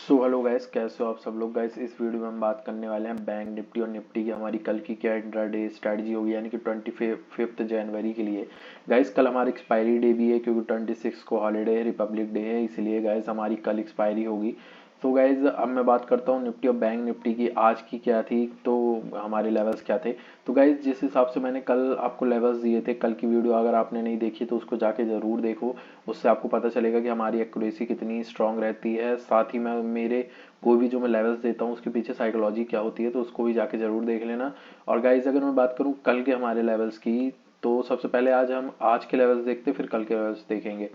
So hello guys, कैसे हो आप सब लोग। गाइस इस वीडियो में हम बात करने वाले हैं बैंक निफ्टी और निफ्टी की हमारी कल की क्या इंट्राडे स्ट्रैटेजी होगी, यानी कि 25 जनवरी के लिए। गाइस कल हमारी एक्सपायरी डे भी है, क्योंकि 26 को हॉलीडे है, रिपब्लिक डे है, इसलिए गाइस हमारी कल एक्सपायरी होगी। तो गाइज अब मैं बात करता हूँ निफ्टी और बैंक निफ्टी की आज की क्या थी, तो हमारे लेवल्स क्या थे। तो गाइज जिस हिसाब से मैंने कल आपको लेवल्स दिए थे, कल की वीडियो अगर आपने नहीं देखी तो उसको जाके ज़रूर देखो। उससे आपको पता चलेगा कि हमारी एक्यूरेसी कितनी स्ट्रांग रहती है। साथ ही मैं मेरे कोई भी जो मैं लेवल्स देता हूँ उसके पीछे साइकोलॉजी क्या होती है, तो उसको भी जाके ज़रूर देख लेना। और गाइज अगर मैं बात करूँ कल के हमारे लेवल्स की, तो सबसे पहले आज हम आज के लेवल्स देखते फिर कल के लेवल्स देखेंगे।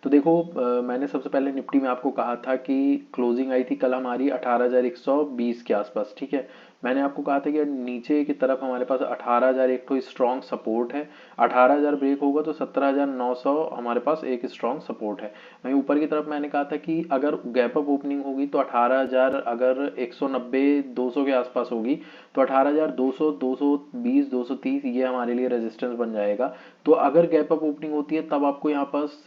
तो देखो मैंने सबसे पहले निफ्टी में आपको कहा था कि क्लोजिंग आई थी कल हमारी 18,120 के आसपास, ठीक है। मैंने आपको कहा था कि नीचे की तरफ हमारे पास 18,000 एक तो स्ट्रॉन्ग सपोर्ट है। 18,000 ब्रेक होगा तो 17,900 हमारे पास एक स्ट्रॉन्ग सपोर्ट है। वहीं ऊपर की तरफ मैंने कहा था कि अगर गैप अप ओपनिंग होगी तो 18,000 अगर 190 200 के आसपास होगी तो 18,200 220 230 ये हमारे लिए रेजिस्टेंस बन जाएगा। तो अगर गैप अप ओपनिंग होती है तब आपको यहाँ पास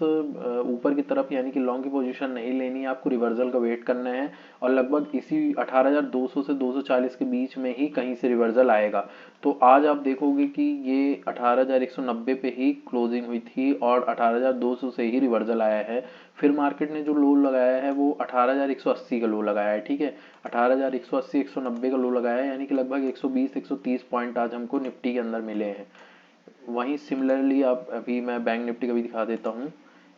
ऊपर की तरफ यानी कि लॉन्ग की पोजीशन नहीं लेनी है, आपको रिवर्सल का वेट करना है। और लगभग इसी 18,200 से 240 के बीच में ही कहीं से रिवर्सल आएगा। तो आज आप देखोगे कि ये 18,190 पे ही क्लोजिंग हुई थी और 18,200 से ही रिवर्सल आया है। फिर मार्केट ने जो लो लगाया है वो 18,180 का लो लगाया है, ठीक है। 18,180 190 का लो लगाया है, यानी कि लगभग 120 130 पॉइंट आज हमको निफ्टी के अंदर मिले हैं। वहीं सिमिलरली आप अभी मैं बैंक निफ्टी का भी दिखा देता हूँ।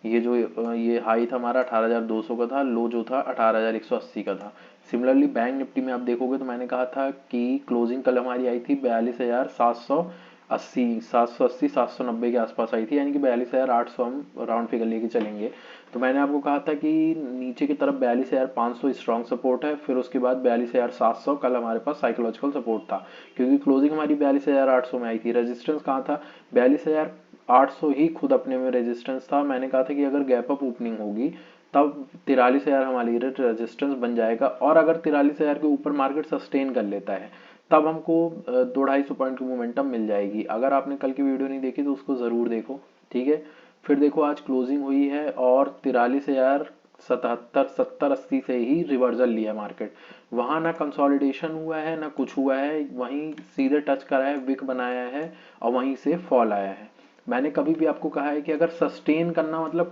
ये जो ये हाई था हमारा 18,200 का था, लो जो था 18,180 का था। सिमिलरली बैंक निफ्टी में आप देखोगे तो मैंने कहा था कि क्लोजिंग कल हमारी आई थी 42,780 780 790 के आसपास आई थी, यानी कि 42,800 हम राउंड फिगर लेके चलेंगे। तो मैंने आपको कहा था कि नीचे की तरफ 42,500 स्ट्रॉन्ग सपोर्ट है, फिर उसके बाद 42,700 कल हमारे पास साइकोलॉजिकल सपोर्ट था, क्योंकि क्लोजिंग हमारी 42,800 में आई थी। रेजिस्टेंस कहाँ था, 42,800 ही खुद अपने में रेजिस्टेंस था। मैंने कहा था कि अगर गैप अप ओपनिंग होगी तब 43,000 हमारे लिए रेजिस्टेंस बन जाएगा, और अगर 43,000 के ऊपर मार्केट सस्टेन कर लेता है तब हमको 200-250 पॉइंट की मोमेंटम मिल जाएगी। अगर आपने कल की वीडियो नहीं देखी तो उसको ज़रूर देखो, ठीक है। फिर देखो आज क्लोजिंग हुई है और 43,077 70 80 से ही रिवर्सल लिया मार्केट। वहां ना कंसोलिडेशन हुआ है ना कुछ हुआ है, वहीं सीधे टच करा है, विक बनाया है और वहीं से फॉल आया है। मैंने कभी भी आपको कहा है कि अगर सस्टेन करना मतलब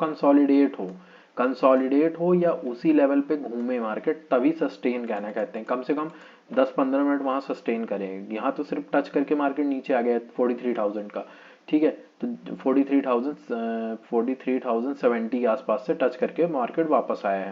कंसोलिडेट हो या उसी लेवल पे घूमे मार्केट, तभी सस्टेन कहना कहते हैं। कम से कम 10-15 मिनट वहां सस्टेन करें। यहाँ तो सिर्फ टच करके मार्केट नीचे आ गया 43,000 का, ठीक है। तो 43,070 के आसपास से टच करके मार्केट वापस आया है।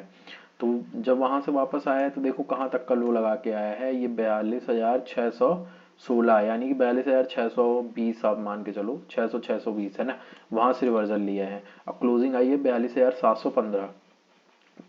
तो जब वहां से वापस आया है तो देखो कहाँ तक का लो लगा के आया है, ये 42,616, यानी कि 42,620 आप मान के चलो, 600 620 है ना। वहां से रिवर्सल लिया है। अब क्लोजिंग आई है 42,715।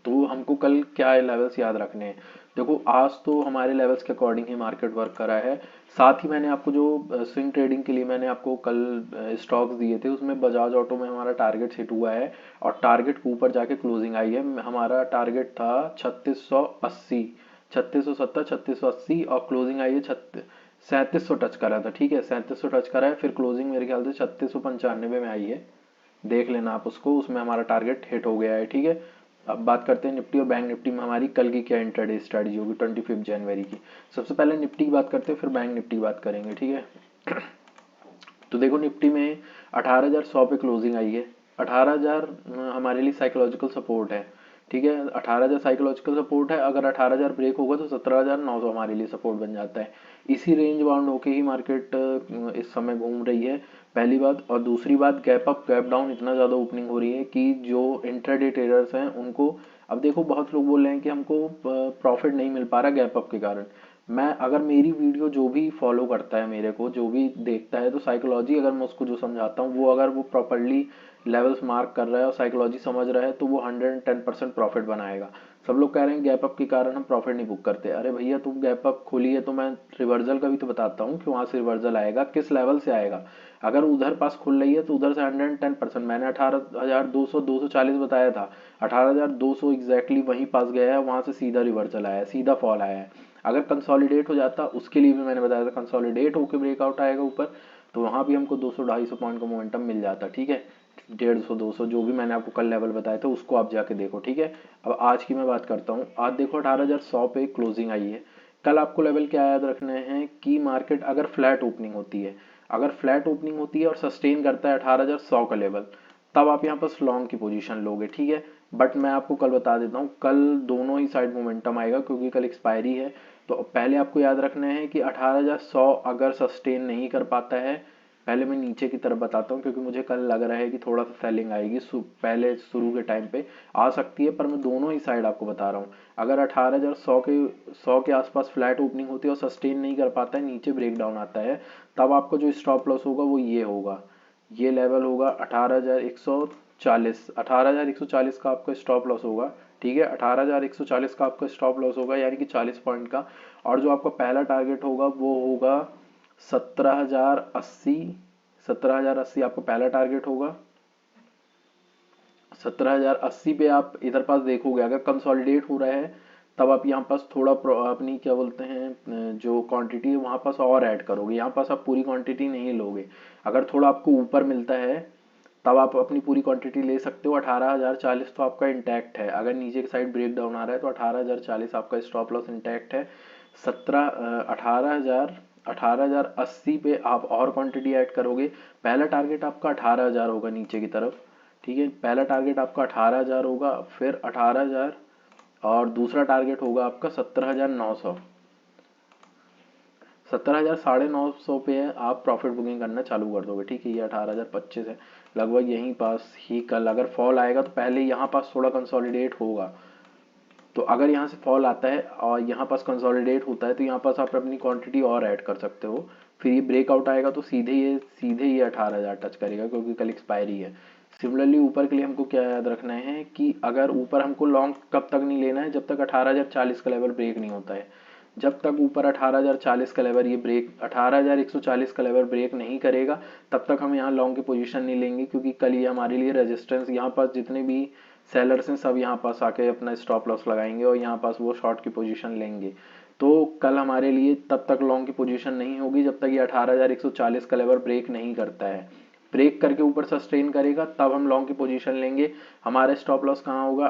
तो हमको कल क्या लेवल्स याद रखने हैं। देखो आज तो हमारे लेवल्स के अकॉर्डिंग ही मार्केट वर्क करा है। साथ ही मैंने आपको जो स्विंग ट्रेडिंग के लिए मैंने आपको कल स्टॉक्स दिए थे, उसमें बजाज ऑटो में हमारा टारगेट हिट हुआ है और टारगेट के ऊपर जाके क्लोजिंग आई है। हमारा टारगेट था 3680, 3670 3680 और क्लोजिंग आई है 3700 टच करा था, ठीक है। 3700 टच करा है, फिर क्लोजिंग मेरे ख्याल से 3695 में आई है। देख लेना आप उसको, उसमें हमारा टारगेट हिट हो गया है, ठीक है। अब बात करते हैं निफ्टी और बैंक निफ्टी में हमारी कल की क्या इंट्राडे स्ट्रेटजी होगी 25 जनवरी की। सबसे पहले निफ्टी की बात करते हैं, फिर बैंक निफ्टी की बात करेंगे, ठीक है। तो देखो निफ्टी में 18,100 पे क्लोजिंग आई है। 18,000 हमारे लिए साइकोलॉजिकल सपोर्ट है, ठीक है। 18,000 साइकोलॉजिकल सपोर्ट है, अगर 18,000 ब्रेक होगा तो 17,900 हमारे लिए सपोर्ट बन जाता है। इसी रेंज बाउंड होके ही मार्केट इस समय घूम रही है, पहली बात। और दूसरी बात, गैप अप गैप डाउन इतना ज़्यादा ओपनिंग हो रही है कि जो इंट्राडे ट्रेडर्स हैं उनको, अब देखो बहुत लोग बोल रहे हैं कि हमको प्रॉफिट नहीं मिल पा रहा गैप अप के कारण। मैं अगर मेरी वीडियो जो भी फॉलो करता है, मेरे को जो भी देखता है, तो साइकोलॉजी अगर मैं उसको जो समझाता हूँ वो अगर वो प्रॉपरली लेवल्स मार्क कर रहा है और साइकोलॉजी समझ रहा है तो वो 110% प्रॉफिट बनाएगा। सब लोग कह रहे हैं गैप अप के कारण हम प्रॉफिट नहीं बुक करते। अरे भैया तुम गैप अप खोली है तो मैं रिवर्सल का भी तो बताता हूँ कि वहां से रिवर्सल आएगा, किस लेवल से आएगा। अगर उधर पास खुल रही है तो उधर से 110%, मैंने 18,200 240 बताया था, 18,200 एग्जैक्टली वहीं पास गया है, वहां से सीधा रिवर्सल आया है, सीधा फॉल आया है। अगर कंसोलिडेट हो जाता, उसके लिए भी मैंने बताया था कंसोलिडेट होकर ब्रेकआउट आएगा ऊपर, तो वहां भी हमको 200-250 पॉइंट का मोमेंटम मिल जाता, ठीक है। 150 200 जो भी मैंने आपको कल लेवल बताया था उसको आप जाके देखो, ठीक है। अब आज की मैं बात करता हूँ। आज देखो 18,100 पे क्लोजिंग आई है। कल आपको लेवल क्या याद रखने हैं कि मार्केट अगर फ्लैट ओपनिंग होती है, अगर फ्लैट ओपनिंग होती है और सस्टेन करता है 18,100 का लेवल, तब आप यहाँ पर लॉन्ग की पोजीशन लोगे, ठीक है। बट मैं आपको कल बता देता हूँ, कल दोनों ही साइड मोमेंटम आएगा क्योंकि कल एक्सपायरी है। तो पहले आपको याद रखना है कि 18,100 अगर सस्टेन नहीं कर पाता है, पहले मैं नीचे की तरफ बताता हूँ क्योंकि मुझे कल लग रहा है कि थोड़ा सा सेलिंग आएगी, पहले शुरू के टाइम पे आ सकती है, पर मैं दोनों ही साइड आपको बता रहा हूँ। अगर 18,100 के आसपास फ्लैट ओपनिंग होती है और सस्टेन नहीं कर पाता है, नीचे ब्रेक डाउन आता है, तब आपको जो स्टॉप लॉस होगा वो ये होगा, ये लेवल होगा 18,140। 18,140 का आपका स्टॉप लॉस होगा, ठीक है। 18,140 का आपका स्टॉप लॉस होगा यानी कि 40 पॉइंट का। और जो आपका पहला टारगेट होगा वो होगा 17,080। 17,080 आपका पहला टारगेट होगा। 17,080 पे आप इधर पास देखोगे, अगर कंसोलिडेट हो रहा है तब आप यहाँ पास थोड़ा अपनी क्या बोलते हैं जो क्वांटिटी है वहाँ पास और ऐड करोगे। यहाँ पास आप पूरी क्वांटिटी नहीं लोगे। अगर थोड़ा आपको ऊपर मिलता है तब आप अपनी पूरी क्वांटिटी ले सकते हो। 18,040 तो आपका इंटैक्ट है। अगर नीचे की साइड ब्रेक डाउन आ रहा है तो 18,040 आपका स्टॉप लॉस इंटैक्ट है। 18,080 पे आप और क्वांटिटी ऐड करोगे। पहला टारगेट आपका 18,000 होगा नीचे की तरफ, ठीक है। पहला टारगेट आपका 18,000 होगा, फिर 18,000 और दूसरा टारगेट होगा आपका 17,900। 17,000 950 पे आप प्रॉफिट बुकिंग करना चालू कर दोगे, ठीक है। ये 18,025 है, लगभग यहीं पास ही कल अगर फॉल आएगा तो पहले यहाँ पास थोड़ा कंसोलिडेट होगा। तो अगर यहाँ से फॉल आता है और यहाँ पास कंसोलिडेट होता है तो यहाँ पास आप अपनी क्वांटिटी और ऐड कर सकते हो। फिर ये ब्रेकआउट आएगा तो सीधे ये 18,000 टच करेगा क्योंकि कल एक्सपायरी है। सिमिलरली ऊपर के लिए हमको क्या याद रखना है कि अगर ऊपर हमको लॉन्ग कब तक नहीं लेना है, जब तक 18,040 का लेवल ब्रेक नहीं होता है। जब तक ऊपर 18,040 का लेवल ये ब्रेक 18,140 का लेवल ब्रेक नहीं करेगा तब तक हम यहाँ लॉन्ग की पोजीशन नहीं लेंगे, क्योंकि कल ये हमारे लिए रेजिस्टेंस, यहाँ पास जितने भी सेलर्स हैं सब यहाँ पास आके अपना स्टॉप लॉस लगाएंगे और यहाँ पास वो शॉर्ट की पोजीशन लेंगे। तो कल हमारे लिए तब तक लॉन्ग की पोजीशन नहीं होगी जब तक ये 18,140 का लेवल ब्रेक नहीं करता है। ब्रेक करके ऊपर सस्टेन करेगा तब हम लॉन्ग की पोजीशन लेंगे। हमारा स्टॉप लॉस कहाँ होगा,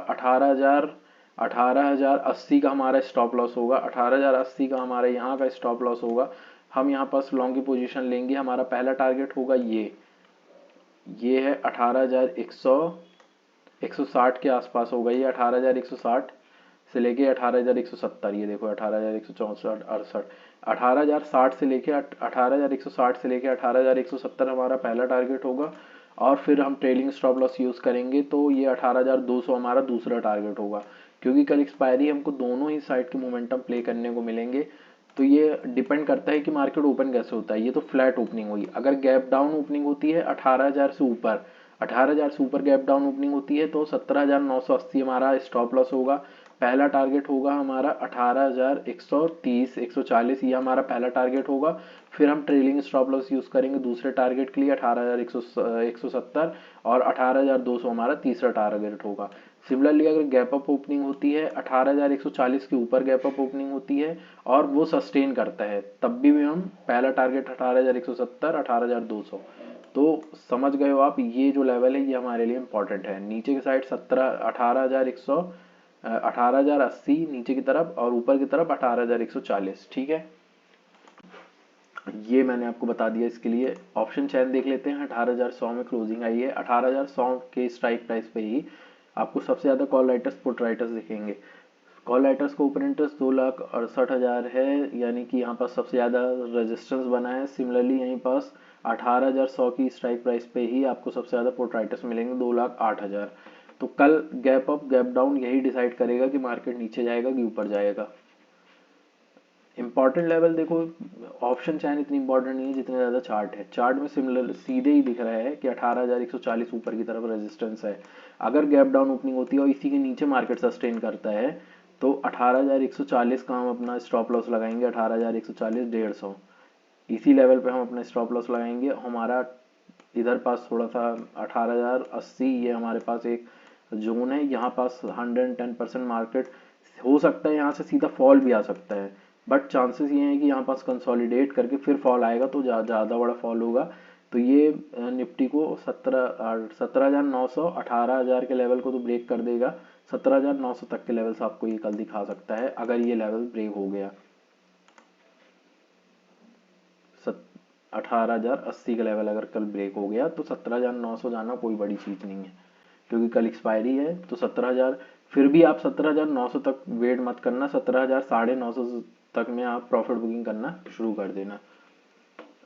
18,080 का हमारा स्टॉप लॉस होगा। 18,080 का हमारा यहाँ का स्टॉप लॉस होगा। हम यहाँ पास लॉन्ग की पोजीशन लेंगे। हमारा पहला टारगेट होगा ये है 18,160 के आसपास होगा। ये 18,160 से लेके 18,170, ये देखो 18,164 68, 18,060 से लेके 18,160 से लेके 18,170 हमारा पहला टारगेट होगा। और फिर हम ट्रेलिंग स्टॉप लॉस यूज़ करेंगे तो ये 18,200 हमारा दूसरा टारगेट होगा। क्योंकि कल एक्सपायरी हमको दोनों ही साइड के मोमेंटम प्ले करने को मिलेंगे। तो ये डिपेंड करता है कि मार्केट ओपन कैसे होता है। ये तो फ्लैट ओपनिंग हुई। अगर गैप डाउन ओपनिंग होती है 18,000 से ऊपर, 18,000 से ऊपर गैप डाउन ओपनिंग होती है तो 17,980 हमारा स्टॉप लॉस होगा। पहला टारगेट होगा हमारा 18,130 140, ये हमारा पहला टारगेट होगा। फिर हम ट्रेलिंग स्टॉप लॉस यूज करेंगे दूसरे टारगेट के लिए 18,170 और 18,200 हमारा तीसरा टारगेट होगा। सिमिलरली अगर गैप अप ओपनिंग होती है 18,140 के ऊपर गैप अप ओपनिंग होती है और वो सस्टेन करता है, तब भी हम पहला टारगेट 18,170 18,200। तो समझ गए हो आप, ये जो लेवल है ये हमारे लिए इंपॉर्टेंट है। नीचे की साइड 18,080 नीचे की तरफ और ऊपर की तरफ 18,140, ठीक है। ये मैंने आपको बता दिया। इसके लिए ऑप्शन चैन देख लेते हैं। 18,100 में क्लोजिंग आई है। 18,100 के स्ट्राइक प्राइस पे ही आपको सबसे ज्यादा कॉल राइटर्स पुट राइटर्स दिखेंगे। कॉल राइटर्स का ओपन इंटरेस्ट 2,68,000 है, यानी कि यहाँ पास सबसे ज़्यादा रेजिस्टेंस बना है। सिमिलरली यहीं पास 18,100 की स्ट्राइक प्राइस पे ही आपको सबसे ज़्यादा पुट राइटर्स मिलेंगे 2,08,000। तो कल गैप अप गैप डाउन यही डिसाइड करेगा कि मार्केट नीचे जाएगा कि ऊपर जाएगा। इंपॉर्टेंट लेवल देखो, ऑप्शन चैन इतनी इंपॉर्टेंट नहीं है जितना ज़्यादा चार्ट है। चार्ट में सिमिलर सीधे ही दिख रहा है कि 18,140 ऊपर की तरफ रेजिस्टेंस है। अगर गैप डाउन ओपनिंग होती है और इसी के नीचे मार्केट सस्टेन करता है तो 18,140 का हम अपना स्टॉप लॉस लगाएंगे। 18,140 150, इसी लेवल पे हम अपना स्टॉप लॉस लगाएंगे। हमारा इधर पास थोड़ा सा 18,080 ये हमारे पास एक जोन है। यहाँ पास 110% मार्केट हो सकता है, यहाँ से सीधा फॉल भी आ सकता है, बट चांसेस ये हैं कि यहाँ पास कंसोलिडेट करके फिर फॉल आएगा तो ज़्यादा बड़ा फॉल होगा। तो ये निफ्टी को 17,900 18,000 के लेवल को तो ब्रेक कर देगा। 17,900 तक के लेवल्स आपको ये कल दिखा सकता है अगर ये लेवल ब्रेक हो गया। 18,080 का लेवल अगर कल ब्रेक हो गया तो 17,900 जाना कोई बड़ी चीज नहीं है, क्योंकि कल एक्सपायरी है। तो 17,000, फिर भी आप 17,900 तक वेट मत करना, 17,950 तक में आप प्रॉफिट बुकिंग करना शुरू कर देना।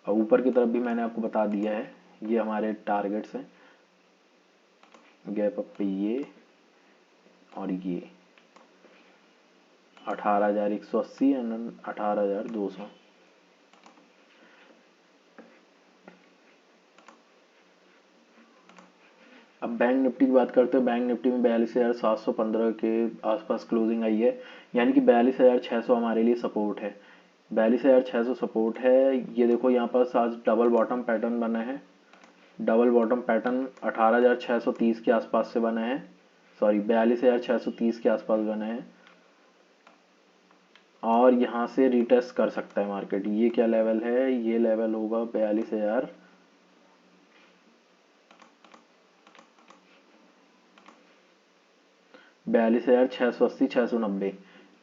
और ऊपर की तरफ भी मैंने आपको बता दिया है, ये हमारे टारगेट्स हैं, गैप अप पे ये और ये 18,180 एंड 18,200। अब बैंक निफ्टी की बात करते हैं। बैंक निफ्टी में 42,715 के आसपास क्लोजिंग आई है, यानी कि 42,600 हमारे लिए सपोर्ट है। 42,600 सपोर्ट है। ये देखो यहाँ पर आज डबल बॉटम पैटर्न बना है। डबल बॉटम पैटर्न 18,630 के आसपास से बना है, सॉरी 42,630 के आसपास बना है, और यहाँ से रिटेस्ट कर सकता है मार्केट। ये क्या लेवल है, ये लेवल होगा 42,000 42,680 690।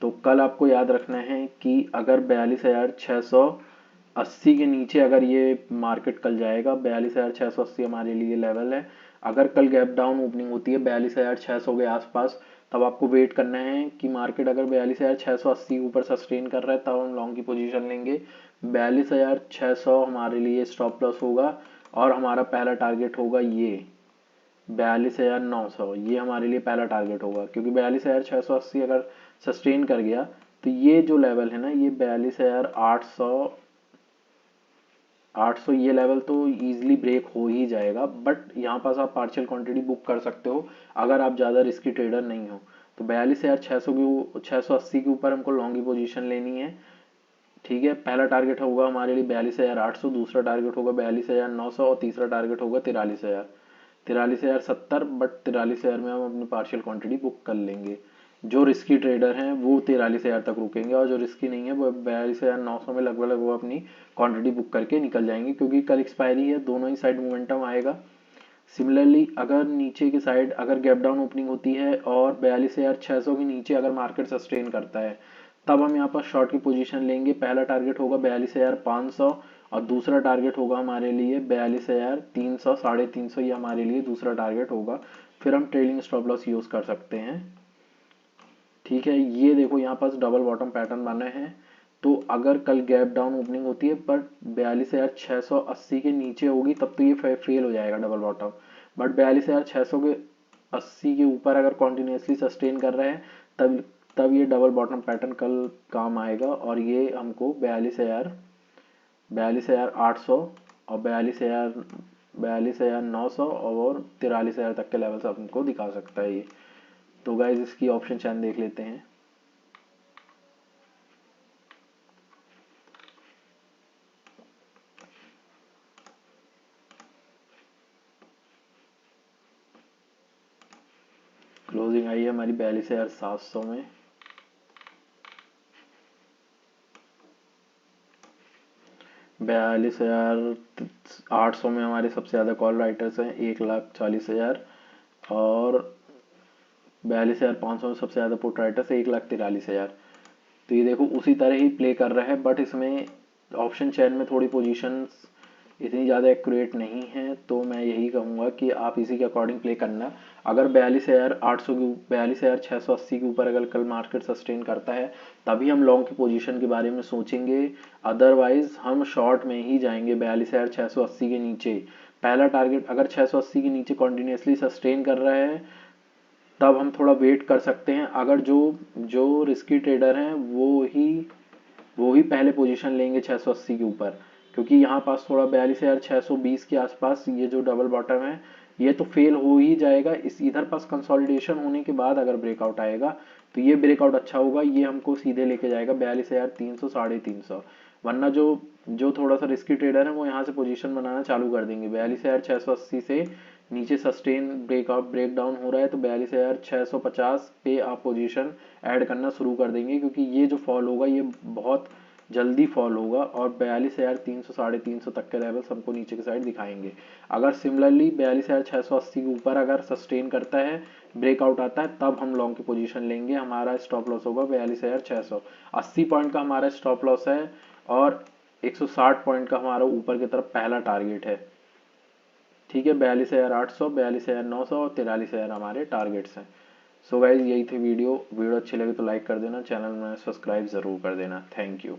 तो कल आपको याद रखना है कि अगर 42,680 के नीचे अगर ये मार्केट कल जाएगा, 42,680 हमारे लिए लेवल है। अगर कल गैप डाउन ओपनिंग होती है 42,600 के आसपास, तब आपको वेट करना है कि मार्केट अगर 42,680 ऊपर सस्टेन कर रहा है तब हम लॉन्ग की पोजीशन लेंगे। 42,600 हमारे लिए स्टॉप लॉस होगा, और हमारा पहला टारगेट होगा ये 42,900। ये हमारे लिए पहला टारगेट होगा, क्योंकि 42,680 अगर सस्टेन कर गया तो ये जो लेवल है ना, ये 42,800 ये लेवल तो इजीली ब्रेक हो ही जाएगा। बट यहाँ पास आप पार्शियल क्वांटिटी बुक कर सकते हो अगर आप ज़्यादा रिस्की ट्रेडर नहीं हो। तो 42,600 के 680 के ऊपर हमको लॉन्ग की पोजीशन लेनी है। ठीक है, पहला टारगेट होगा हमारे लिए 42,800, दूसरा टारगेट होगा 42,900 और तीसरा टारगेट होगा 43,000। 43,070, बट 43,000 में हम अपनी पार्शियल क्वांटिटी बुक कर लेंगे। जो रिस्की ट्रेडर हैं वो 43,000 तक रुकेंगे, और जो रिस्की नहीं है वो 42,900 में लगभग वो अपनी क्वांटिटी बुक करके निकल जाएंगे, क्योंकि कल एक्सपायरी है, दोनों ही साइड मोमेंटम आएगा। सिमिलरली अगर नीचे की साइड अगर गैप डाउन ओपनिंग होती है और 42,600 के नीचे अगर मार्केट सस्टेन करता है, तब हम यहाँ पर शॉर्ट की पोजीशन लेंगे। पहला टारगेट होगा 42,500 और दूसरा टारगेट होगा हमारे लिए 42,300, 350, ये हमारे लिए दूसरा टारगेट होगा। फिर हम ट्रेलिंग स्टॉप लॉस यूज कर सकते हैं। ठीक है, ये देखो यहाँ पास डबल बॉटम पैटर्न बना है। तो अगर कल गैप डाउन ओपनिंग होती है बट 42,680 के नीचे होगी, तब तो ये फेल हो जाएगा डबल बॉटम। बट 42,600 के 80 के ऊपर अगर कॉन्टिन्यूसली सस्टेन कर रहे हैं, तब तब ये डबल बॉटम पैटर्न कल काम आएगा, और ये हमको 42,800 और 42,900 और 43,000 तक के लेवल्स हमको दिखा सकता है ये। तो गाइज इसकी ऑप्शन चैन देख लेते हैं। क्लोजिंग आई है हमारी 42,700 में। 42,800 में हमारे सबसे ज़्यादा कॉल राइटर्स हैं 1,40,000, और 42,500 में सबसे ज़्यादा पुट राइटर्स है 1,43,000। तो ये देखो उसी तरह ही प्ले कर रहा है, बट इसमें ऑप्शन चेन में थोड़ी पोजीशंस इतनी ज़्यादा एक्यूरेट नहीं है। तो मैं यही कहूँगा कि आप इसी के अकॉर्डिंग प्ले करना। अगर 42,800 के 42,680 के ऊपर अगर कल मार्केट सस्टेन करता है, तभी हम लॉन्ग की पोजीशन के बारे में सोचेंगे। अदरवाइज हम शॉर्ट में ही जाएंगे 42,680 के नीचे। पहला टारगेट अगर 680 के नीचे कॉन्टिन्यूसली सस्टेन कर रहा है, तब हम थोड़ा वेट कर सकते हैं। अगर जो जो रिस्की ट्रेडर हैं वो ही पहले पोजीशन लेंगे 680 के ऊपर, क्योंकि यहाँ पास थोड़ा 42,620 के आसपास ये जो डबल बॉटम है ये तो फेल हो ही जाएगा। इस इधर पास कंसोलिडेशन होने के बाद अगर ब्रेकआउट आएगा तो ये ब्रेकआउट अच्छा होगा, ये हमको सीधे लेके जाएगा 42,300 350। वरना जो जो थोड़ा सा रिस्की ट्रेडर है वो यहाँ से पोजीशन बनाना चालू कर देंगे। 42,680 से नीचे सस्टेन ब्रेकआउट ब्रेक डाउन हो रहा है तो 42,650 पे आप पोजीशन ऐड करना शुरू कर देंगे, क्योंकि ये जो फॉल होगा ये बहुत जल्दी फॉल होगा और 42,300 350 तक के लेवल्स हमको नीचे की साइड दिखाएंगे। अगर सिमिलरली 42,680 के ऊपर अगर सस्टेन करता है, ब्रेकआउट आता है, तब हम लॉन्ग की पोजीशन लेंगे। हमारा स्टॉप लॉस होगा 42,600। 80 पॉइंट का हमारा स्टॉप लॉस है और 160 पॉइंट का हमारा ऊपर की तरफ पहला टारगेट है। ठीक है, 42,800, 42,900 और 43,000 हमारे टारगेट्स हैं। सो गाइज यही थी वीडियो अच्छी लगी तो लाइक कर देना, चैनल में सब्सक्राइब जरूर कर देना। Thank you.